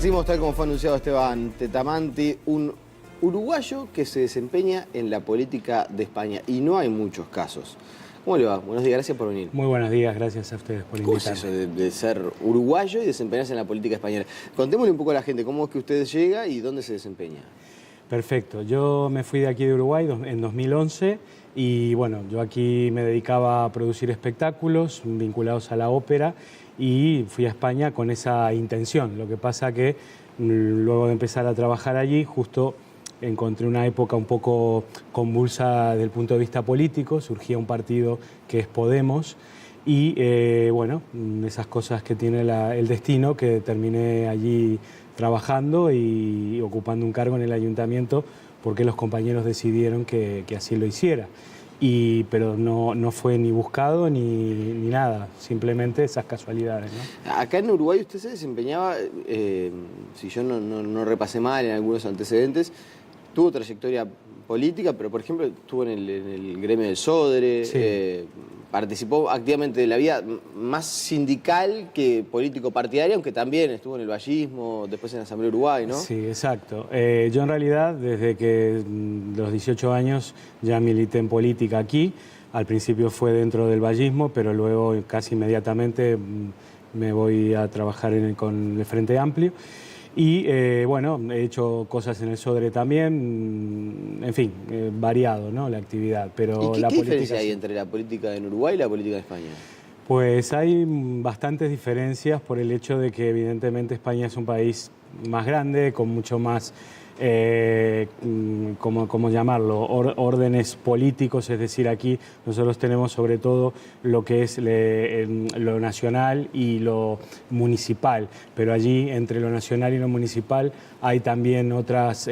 Decimos, tal como fue anunciado Esteban Tetamanti, un uruguayo que se desempeña en la política de España. Y no hay muchos casos. ¿Cómo le va? Buenos días, gracias por venir. Muy buenos días, gracias a ustedes por ¿Cómo es invitarme. eso de ser uruguayo y desempeñarse en la política española? Contémosle un poco a la gente, ¿cómo es que usted llega y dónde se desempeña? Perfecto, yo me fui de aquí de Uruguay en 2011 y bueno, yo aquí me dedicaba a producir espectáculos vinculados a la ópera y fui a España con esa intención. Lo que pasa que luego de empezar a trabajar allí, justo encontré una época un poco convulsa desde el punto de vista político, surgía un partido que es Podemos y bueno, esas cosas que tiene el destino, que terminé allí trabajando y ocupando un cargo en el ayuntamiento porque los compañeros decidieron que así lo hiciera. Pero no fue ni buscado ni nada, simplemente esas casualidades, ¿no? Acá en Uruguay usted se desempeñaba, si yo no repasé mal en algunos antecedentes, tuvo trayectoria política, pero por ejemplo estuvo en el gremio del Sodre, Sí. participó activamente de la vida más sindical que político partidaria, aunque también estuvo en el vallismo, después en la Asamblea Uruguay, ¿no? Sí, exacto. Yo en realidad desde que los 18 años ya milité en política aquí. Al principio fue dentro del vallismo, pero luego casi inmediatamente me voy a trabajar con el Frente Amplio. Y bueno, he hecho cosas en el Sodre también, en fin, variado, ¿no?, la actividad. Pero ¿Y la qué política diferencia hay sí. entre la política en Uruguay y la política en España? Pues hay bastantes diferencias por el hecho de que evidentemente España es un país más grande, con mucho más, ¿cómo llamarlo?, órdenes políticos. Es decir, aquí nosotros tenemos sobre todo lo que es lo nacional y lo municipal, pero allí entre lo nacional y lo municipal hay también otras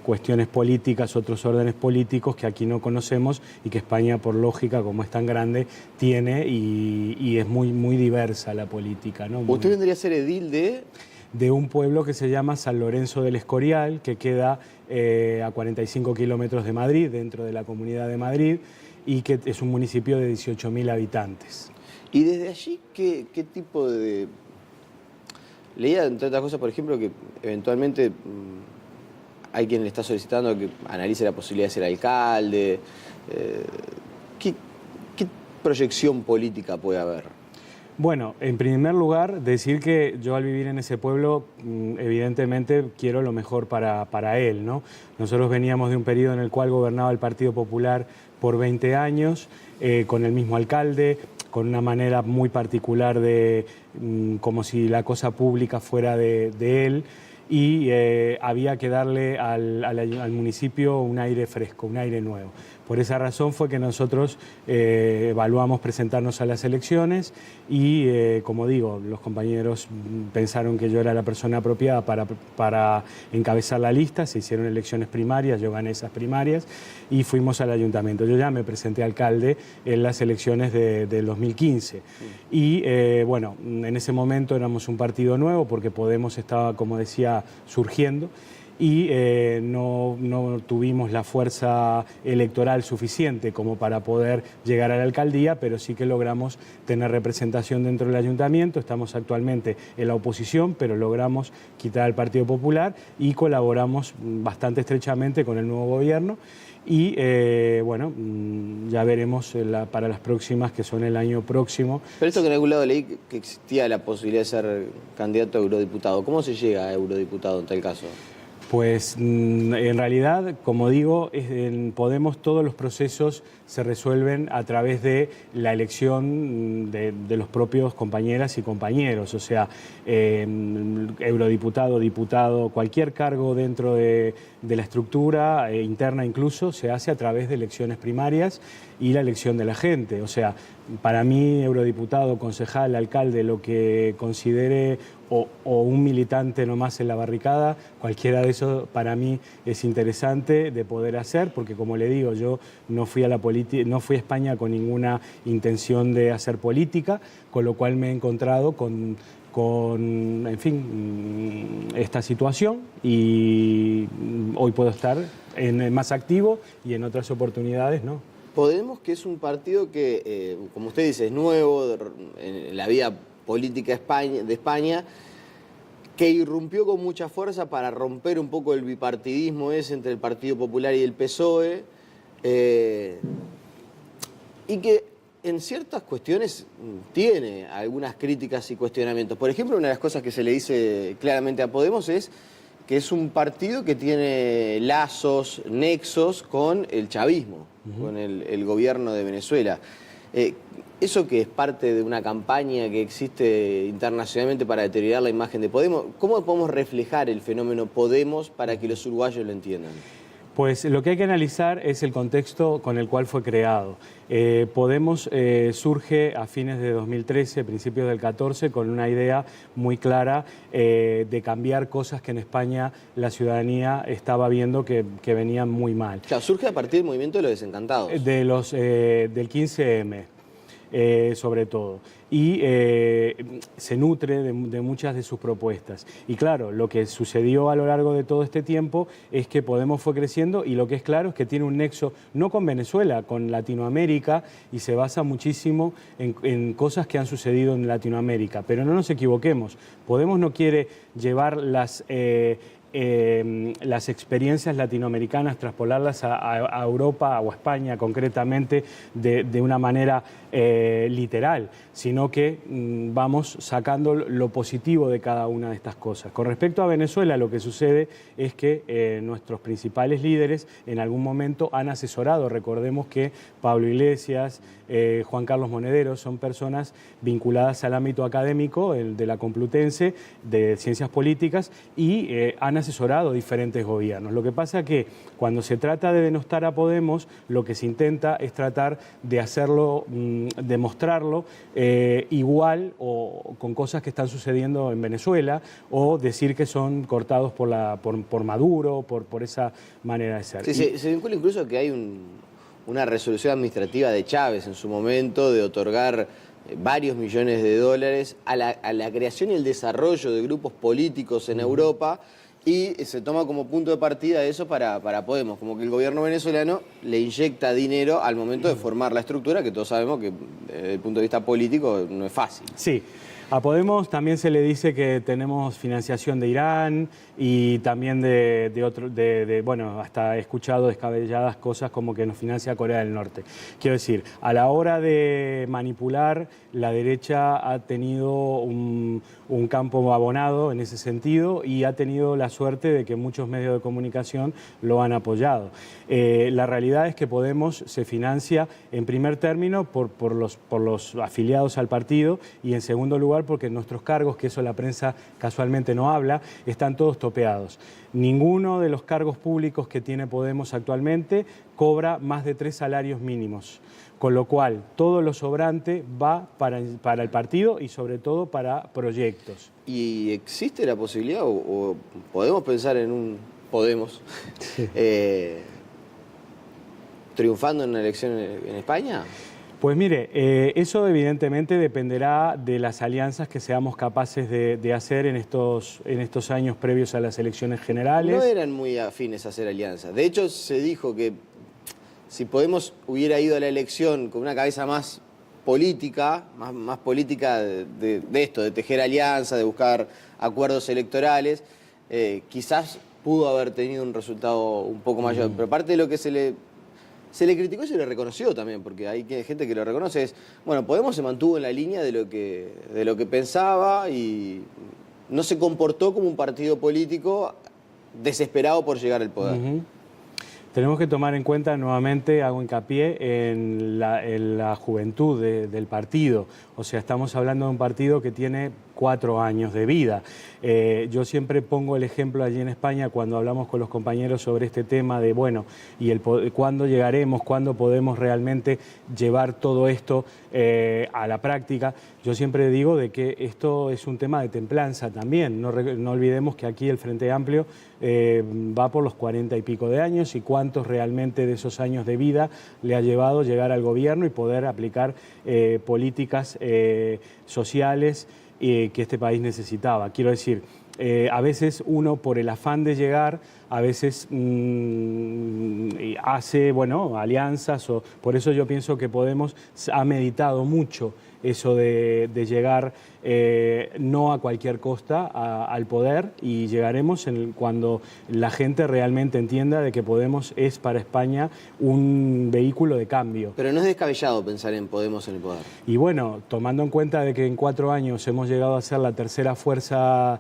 cuestiones políticas, otros órdenes políticos que aquí no conocemos y que España, por lógica, como es tan grande, tiene y es muy diversa la política, ¿no? ¿Usted vendría a ser edil de un pueblo que se llama San Lorenzo del Escorial, que queda a 45 kilómetros de Madrid, dentro de la Comunidad de Madrid, y que es un municipio de 18.000 habitantes. Y desde allí, ¿qué tipo de...? Leía, entre otras cosas, por ejemplo, que eventualmente hay quien le está solicitando que analice la posibilidad de ser alcalde. ¿Qué proyección política puede haber? Bueno, en primer lugar, decir que yo al vivir en ese pueblo, evidentemente quiero lo mejor para él, ¿no? Nosotros veníamos de un periodo en el cual gobernaba el Partido Popular por 20 años, con el mismo alcalde, con una manera muy particular de como si la cosa pública fuera de él, y había que darle al municipio un aire fresco, un aire nuevo. Por esa razón fue que nosotros evaluamos presentarnos a las elecciones y, como digo, los compañeros pensaron que yo era la persona apropiada para encabezar la lista. Se hicieron elecciones primarias, yo gané esas primarias y fuimos al ayuntamiento. Yo ya me presenté alcalde en las elecciones del 2015. Y bueno, en ese momento éramos un partido nuevo porque Podemos estaba, como decía, surgiendo. Y no tuvimos la fuerza electoral suficiente como para poder llegar a la alcaldía, pero sí que logramos tener representación dentro del ayuntamiento. Estamos actualmente en la oposición, pero logramos quitar al Partido Popular y colaboramos bastante estrechamente con el nuevo gobierno. Y bueno, ya veremos para las próximas, que son el año próximo. Pero esto que en algún lado leí que existía la posibilidad de ser candidato a eurodiputado. ¿Cómo se llega a eurodiputado en tal caso? Pues en realidad, como digo, en Podemos todos los procesos se resuelven a través de la elección de los propios compañeras y compañeros. O sea, eurodiputado, diputado, cualquier cargo dentro de la estructura interna incluso, se hace a través de elecciones primarias y la elección de la gente. O sea, para mí, eurodiputado, concejal, alcalde, lo que considere, o un militante nomás en la barricada, cualquiera de eso para mí es interesante de poder hacer, porque como le digo, yo no fui a España con ninguna intención de hacer política, con lo cual me he encontrado con en fin, esta situación, y hoy puedo estar más activo y en otras oportunidades no. Podemos, que es un partido que, como usted dice, es nuevo en la vida política de España, que irrumpió con mucha fuerza para romper un poco el bipartidismo ese entre el Partido Popular y el PSOE, y que en ciertas cuestiones tiene algunas críticas y cuestionamientos. Por ejemplo, una de las cosas que se le dice claramente a Podemos es que es un partido que tiene lazos, nexos con el chavismo, con el gobierno de Venezuela. Eso que es parte de una campaña que existe internacionalmente para deteriorar la imagen de Podemos, ¿cómo podemos reflejar el fenómeno Podemos para que los uruguayos lo entiendan? Pues lo que hay que analizar es el contexto con el cual fue creado. Podemos surge a fines de 2013, principios del 14, con una idea muy clara de cambiar cosas que en España la ciudadanía estaba viendo que venían muy mal. Claro, surge a partir del movimiento de los desencantados. Del 15M. Sobre todo, y se nutre de muchas de sus propuestas. Y claro, lo que sucedió a lo largo de todo este tiempo es que Podemos fue creciendo y lo que es claro es que tiene un nexo no con Venezuela, con Latinoamérica, y se basa muchísimo en cosas que han sucedido en Latinoamérica. Pero no nos equivoquemos, Podemos no quiere llevar las experiencias latinoamericanas, traspolarlas a Europa o a España concretamente de una manera literal, sino que vamos sacando lo positivo de cada una de estas cosas. Con respecto a Venezuela, lo que sucede es que nuestros principales líderes en algún momento han asesorado. Recordemos que Pablo Iglesias, Juan Carlos Monedero son personas vinculadas al ámbito académico, el de la Complutense, de Ciencias Políticas, y han asesorado diferentes gobiernos. Lo que pasa es que cuando se trata de denostar a Podemos, lo que se intenta es tratar de hacerlo, de mostrarlo igual o con cosas que están sucediendo en Venezuela, o decir que son cortados por Maduro, por esa manera de ser. Sí, se vincula incluso que hay una resolución administrativa de Chávez en su momento de otorgar varios millones de dólares a la creación y el desarrollo de grupos políticos en Europa, y se toma como punto de partida eso para Podemos, como que el gobierno venezolano le inyecta dinero al momento de formar la estructura, que todos sabemos que desde el punto de vista político no es fácil. Sí. A Podemos también se le dice que tenemos financiación de Irán y también bueno, hasta he escuchado descabelladas cosas como que nos financia Corea del Norte. Quiero decir, a la hora de manipular, la derecha ha tenido un campo abonado en ese sentido y ha tenido la suerte de que muchos medios de comunicación lo han apoyado. La realidad es que Podemos se financia en primer término por los afiliados al partido, y en segundo lugar porque nuestros cargos, que eso la prensa casualmente no habla, están todos topeados. Ninguno de los cargos públicos que tiene Podemos actualmente cobra más de 3 salarios mínimos, con lo cual todo lo sobrante va para el partido y sobre todo para proyectos. ¿Y existe la posibilidad, o podemos pensar en un Podemos Sí. triunfando en una elección en España? Pues mire, eso evidentemente dependerá de las alianzas que seamos capaces de hacer en estos años previos a las elecciones generales. No eran muy afines a hacer alianzas. De hecho, se dijo que si Podemos hubiera ido a la elección con una cabeza más política, más política de esto, de tejer alianzas, de buscar acuerdos electorales, quizás pudo haber tenido un resultado un poco mayor. Pero parte de lo que se le criticó y se le reconoció también, porque hay gente que lo reconoce, es, bueno, Podemos se mantuvo en la línea de lo que pensaba y no se comportó como un partido político desesperado por llegar al poder. Tenemos que tomar en cuenta, nuevamente hago hincapié en la juventud del partido. O sea, estamos hablando de un partido que tiene 4 años de vida. Yo siempre pongo el ejemplo allí en España cuando hablamos con los compañeros sobre este tema de, bueno, y cuándo llegaremos, cuándo podemos realmente llevar todo esto a la práctica. Yo siempre digo de que esto es un tema de templanza también. No olvidemos que aquí el Frente Amplio va por los 40 y pico de años, y cuántos realmente de esos años de vida le ha llevado llegar al gobierno y poder aplicar políticas sociales que este país necesitaba. Quiero decir, a veces uno por el afán de llegar, a veces hace, bueno, alianzas, por eso yo pienso que Podemos ha meditado mucho eso de llegar no a cualquier costa al poder, y llegaremos cuando la gente realmente entienda de que Podemos es para España un vehículo de cambio. Pero no es descabellado pensar en Podemos en el poder. Y bueno, tomando en cuenta de que en 4 años hemos llegado a ser la tercera fuerza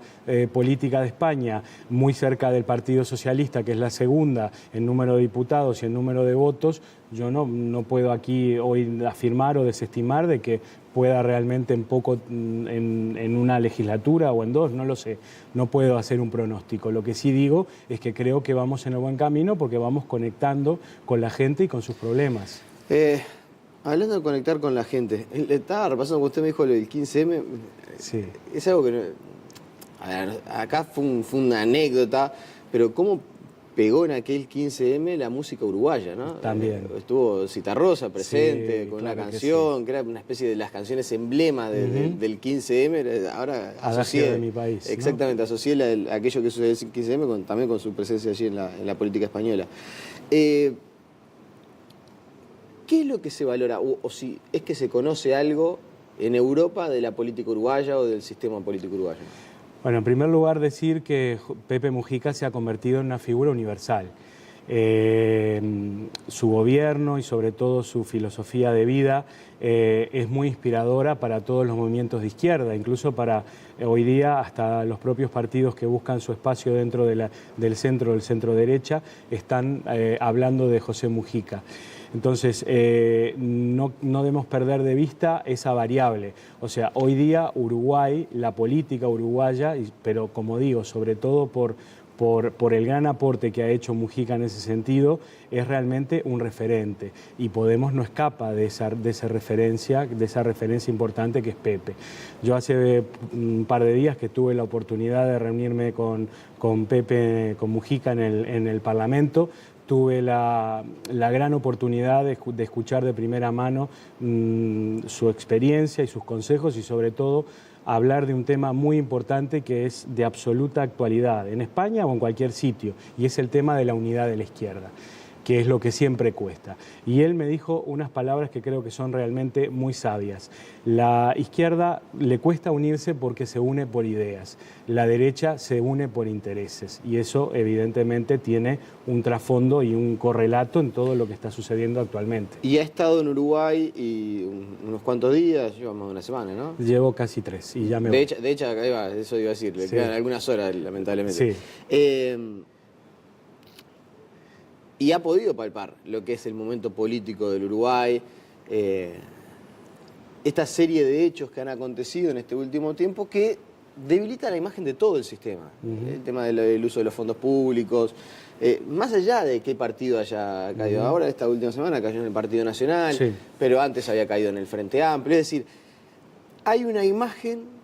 política de España, muy cerca del Partido Socialista, que es la segunda en número de diputados y en número de votos, yo no puedo aquí hoy afirmar o desestimar de que pueda realmente en una legislatura o en 2, no lo sé, no puedo hacer un pronóstico. Lo que sí digo es que creo que vamos en el buen camino porque vamos conectando con la gente y con sus problemas. Hablando de conectar con la gente, estaba repasando cuando usted me dijo lo del 15M, Sí. es algo que... A ver, acá fue una anécdota, pero ¿cómo pegó en aquel 15M la música uruguaya, ¿no? También. Estuvo Citarrosa presente, Sí, con claro una que canción sí. que era una especie de las canciones emblema del 15M. Ahora Adagio asocié, de mi país, ¿no? exactamente, asocié aquello que sucede el 15M también con su presencia allí en la política española. ¿Qué es lo que se valora? O si es que se conoce algo en Europa de la política uruguaya o del sistema político uruguayo. Bueno, en primer lugar decir que Pepe Mujica se ha convertido en una figura universal. Su gobierno y sobre todo su filosofía de vida es muy inspiradora para todos los movimientos de izquierda, incluso para hoy día hasta los propios partidos que buscan su espacio dentro del centro derecha están hablando de José Mujica. Entonces, no debemos perder de vista esa variable. O sea, hoy día Uruguay, la política uruguaya, pero como digo, sobre todo por el gran aporte que ha hecho Mujica en ese sentido, es realmente un referente. Y Podemos no escapa de esa referencia importante que es Pepe. Yo hace un par de días que tuve la oportunidad de reunirme con Mujica en el Parlamento. Tuve la gran oportunidad de escuchar de primera mano su experiencia y sus consejos y sobre todo hablar de un tema muy importante que es de absoluta actualidad en España o en cualquier sitio, y es el tema de la unidad de la izquierda, que es lo que siempre cuesta. Y él me dijo unas palabras que creo que son realmente muy sabias. La izquierda le cuesta unirse porque se une por ideas, la derecha se une por intereses, y eso evidentemente tiene un trasfondo y un correlato en todo lo que está sucediendo actualmente. Y ha estado en Uruguay y unos cuantos días, llevamos una semana, ¿no? Llevo casi 3 y ya me voy. De hecho, ahí va, eso iba a decir, le quedan algunas horas, lamentablemente. Sí. Y ha podido palpar lo que es el momento político del Uruguay, esta serie de hechos que han acontecido en este último tiempo que debilita la imagen de todo el sistema. El tema del uso de los fondos públicos, más allá de qué partido haya caído ahora, esta última semana cayó en el Partido Nacional, Sí. pero antes había caído en el Frente Amplio. Es decir, hay una imagen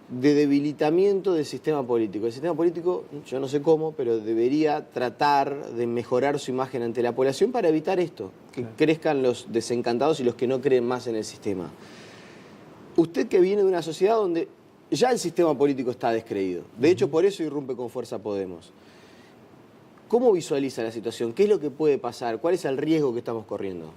de debilitamiento del sistema político. El sistema político, yo no sé cómo, pero debería tratar de mejorar su imagen ante la población para evitar esto, que crezcan los desencantados y los que no creen más en el sistema. Usted que viene de una sociedad donde ya el sistema político está descreído, de hecho por eso irrumpe con fuerza Podemos. ¿Cómo visualiza la situación? ¿Qué es lo que puede pasar? ¿Cuál es el riesgo que estamos corriendo?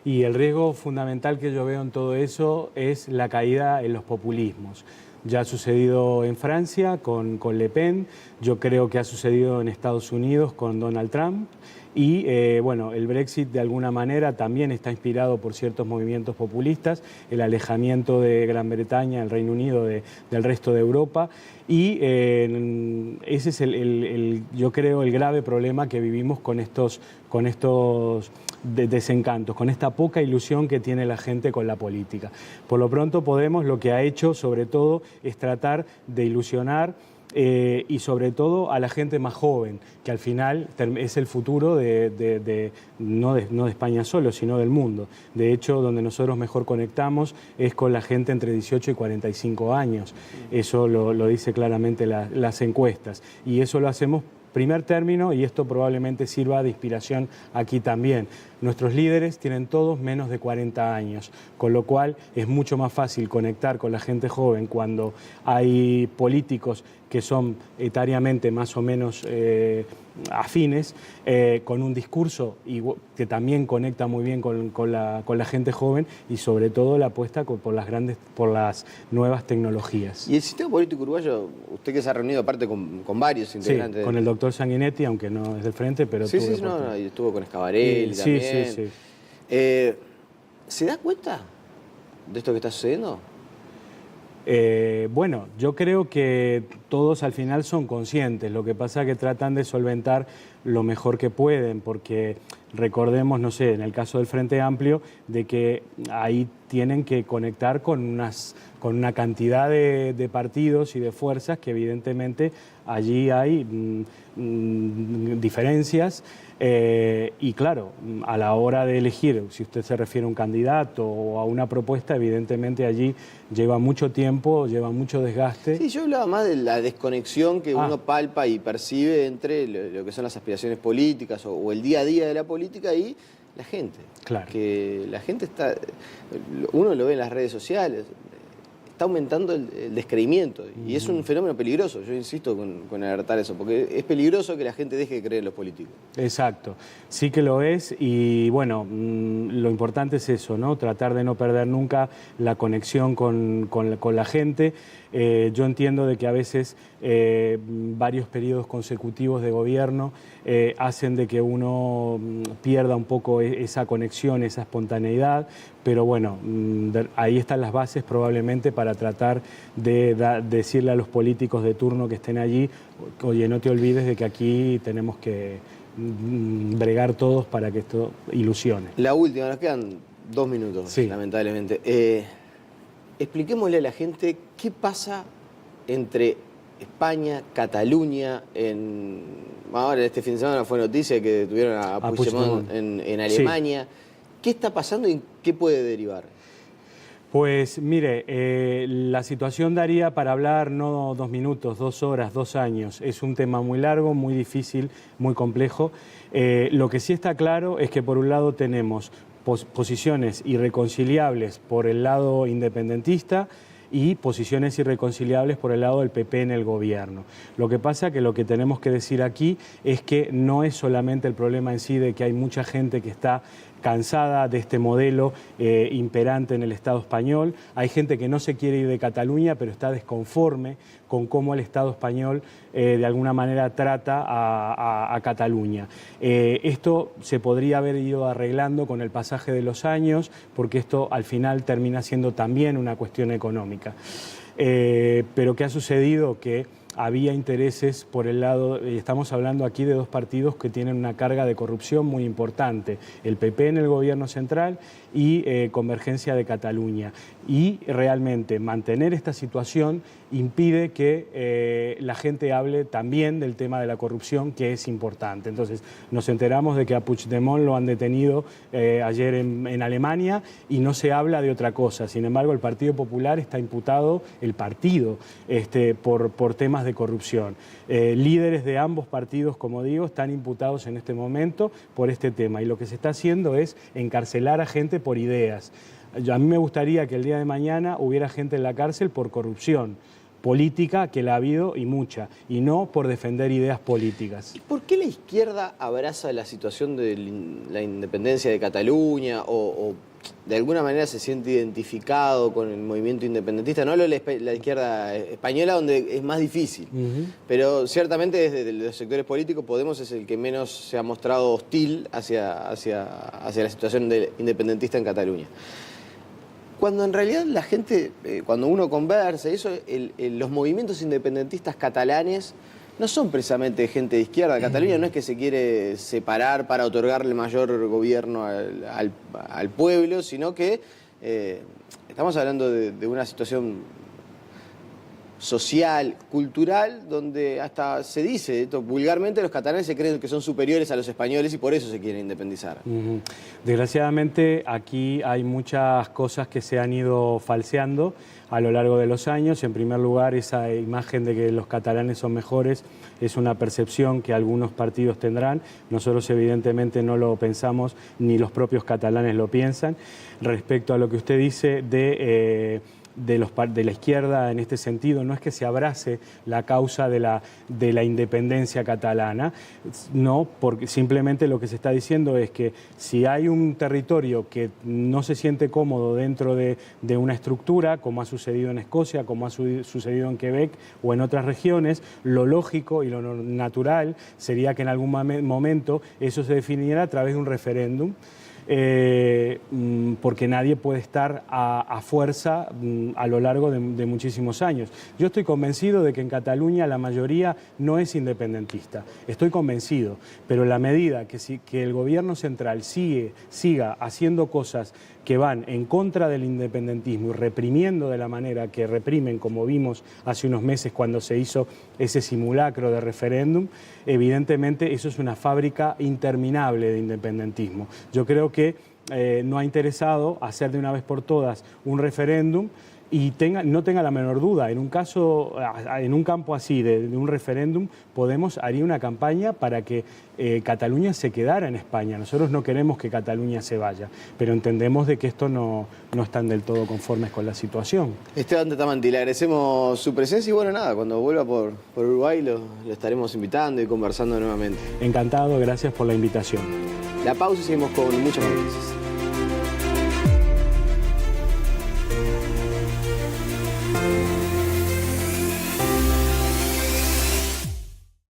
Y el riesgo fundamental que yo veo en todo eso es la caída en los populismos. Ya ha sucedido en Francia con Le Pen, yo creo que ha sucedido en Estados Unidos con Donald Trump y bueno, el Brexit de alguna manera también está inspirado por ciertos movimientos populistas, el alejamiento de Gran Bretaña, el Reino Unido del resto de Europa y ese es yo creo el grave problema que vivimos con estos desencantos, con esta poca ilusión que tiene la gente con la política. Por lo pronto Podemos lo que ha hecho sobre todo es tratar de ilusionar y sobre todo a la gente más joven, que al final es el futuro no de España solo, sino del mundo. De hecho, donde nosotros mejor conectamos es con la gente entre 18 y 45 años. Eso lo dice claramente las encuestas. Y eso lo hacemos primer término, y esto probablemente sirva de inspiración aquí también. nuestros líderes tienen todos menos de 40 años, con lo cual es mucho más fácil conectar con la gente joven cuando hay políticos que son etariamente más o menos afines, con un discurso que también conecta muy bien con la gente joven y sobre todo la apuesta por las nuevas tecnologías. Y el sistema político uruguayo, usted que se ha reunido aparte con varios integrantes. Sí, con el doctor Sanguinetti, aunque no es del frente, pero sí, y estuvo con Escabarelli también. Sí. ¿Se da cuenta de esto que está sucediendo? Bueno, yo creo que todos al final son conscientes, lo que pasa es que tratan de solventar lo mejor que pueden, porque recordemos, no sé, en el caso del Frente Amplio, de que ahí tienen que conectar con una cantidad de partidos y de fuerzas que evidentemente allí hay diferencias y claro, a la hora de elegir, si usted se refiere a un candidato o a una propuesta, evidentemente allí lleva mucho tiempo, lleva mucho desgaste. Sí, yo hablaba más de la desconexión que uno palpa y percibe entre lo que son las aspiraciones políticas o el día a día de la política y la gente. Claro. Que la gente está, uno lo ve en las redes sociales, está aumentando el descreimiento y es un fenómeno peligroso, yo insisto con alertar eso, porque es peligroso que la gente deje de creer en los políticos. Exacto, sí que lo es y bueno, lo importante es eso, ¿no? Tratar de no perder nunca la conexión con la gente. Yo entiendo de que a veces varios periodos consecutivos de gobierno hacen de que uno pierda un poco esa conexión, esa espontaneidad, pero bueno, ahí están las bases probablemente para tratar de decirle a los políticos de turno que estén allí, oye, no te olvides de que aquí tenemos que bregar todos para que esto ilusione. La última, nos quedan 2 minutos, sí, lamentablemente. Expliquémosle a la gente qué pasa entre España, Cataluña, ahora este fin de semana fue noticia que detuvieron a Puigdemont en Alemania. Sí. ¿Qué está pasando y qué puede derivar? Pues mire, la situación daría para hablar no 2 minutos, 2 horas, 2 años. Es un tema muy largo, muy difícil, muy complejo. Lo que sí está claro es que por un lado tenemos posiciones irreconciliables por el lado independentista y posiciones irreconciliables por el lado del PP en el gobierno. Lo que pasa que lo que tenemos que decir aquí es que no es solamente el problema en sí de que hay mucha gente que está cansada de este modelo imperante en el Estado español. Hay gente que no se quiere ir de Cataluña, pero está desconforme con cómo el Estado español de alguna manera trata a Cataluña. Esto se podría haber ido arreglando con el pasaje de los años, porque esto al final termina siendo también una cuestión económica. Pero ¿qué ha sucedido? Que había intereses por el lado, estamos hablando aquí de 2 partidos que tienen una carga de corrupción muy importante, el PP en el gobierno central y Convergencia de Cataluña. Y realmente mantener esta situación impide que la gente hable también del tema de la corrupción, que es importante. Entonces nos enteramos de que a Puigdemont lo han detenido ayer en Alemania y no se habla de otra cosa. Sin embargo, el Partido Popular está imputado, el partido, por temas de corrupción. Líderes de ambos partidos, como digo, están imputados en este momento por este tema y lo que se está haciendo es encarcelar a gente por ideas. A mí me gustaría que el día de mañana hubiera gente en la cárcel por corrupción política, que la ha habido y mucha, y no por defender ideas políticas. ¿Y por qué la izquierda abraza la situación de la independencia de Cataluña o de alguna manera se siente identificado con el movimiento independentista? No hablo de la izquierda española, donde es más difícil, pero ciertamente desde los sectores políticos Podemos es el que menos se ha mostrado hostil hacia la situación independentista en Cataluña. Cuando en realidad la gente, cuando uno conversa, los movimientos independentistas catalanes no son precisamente gente de izquierda. Cataluña no es que se quiere separar para otorgarle mayor gobierno al pueblo, sino que estamos hablando de una situación social, cultural, donde hasta se dice, esto, vulgarmente los catalanes se creen que son superiores a los españoles y por eso se quieren independizar. Desgraciadamente aquí hay muchas cosas que se han ido falseando a lo largo de los años. En primer lugar, esa imagen de que los catalanes son mejores es una percepción que algunos partidos tendrán. Nosotros evidentemente no lo pensamos, ni los propios catalanes lo piensan. Respecto a lo que usted dice de la izquierda en este sentido, no es que se abrace la causa de la independencia catalana, no, porque simplemente lo que se está diciendo es que si hay un territorio que no se siente cómodo dentro de una estructura, como ha sucedido en Escocia, como ha sucedido en Quebec o en otras regiones, lo lógico y lo natural sería que en algún momento eso se definiera a través de un referéndum. Porque nadie puede estar a fuerza a lo largo de muchísimos años. Yo estoy convencido de que en Cataluña la mayoría no es independentista, estoy convencido, pero la medida que el gobierno central siga haciendo cosas que van en contra del independentismo y reprimiendo de la manera que reprimen, como vimos hace unos meses cuando se hizo ese simulacro de referéndum, evidentemente eso es una fábrica interminable de independentismo. Yo creo que no ha interesado hacer de una vez por todas un referéndum y no tenga la menor duda, en un campo así de un referéndum, Podemos haría una campaña para que Cataluña se quedara en España. Nosotros no queremos que Cataluña se vaya, pero entendemos de que esto no están del todo conformes con la situación. Esteban Tatamanti, le agradecemos su presencia y bueno, nada, cuando vuelva por Uruguay lo estaremos invitando y conversando nuevamente. Encantado, gracias por la invitación. La pausa y seguimos con muchas más noticias.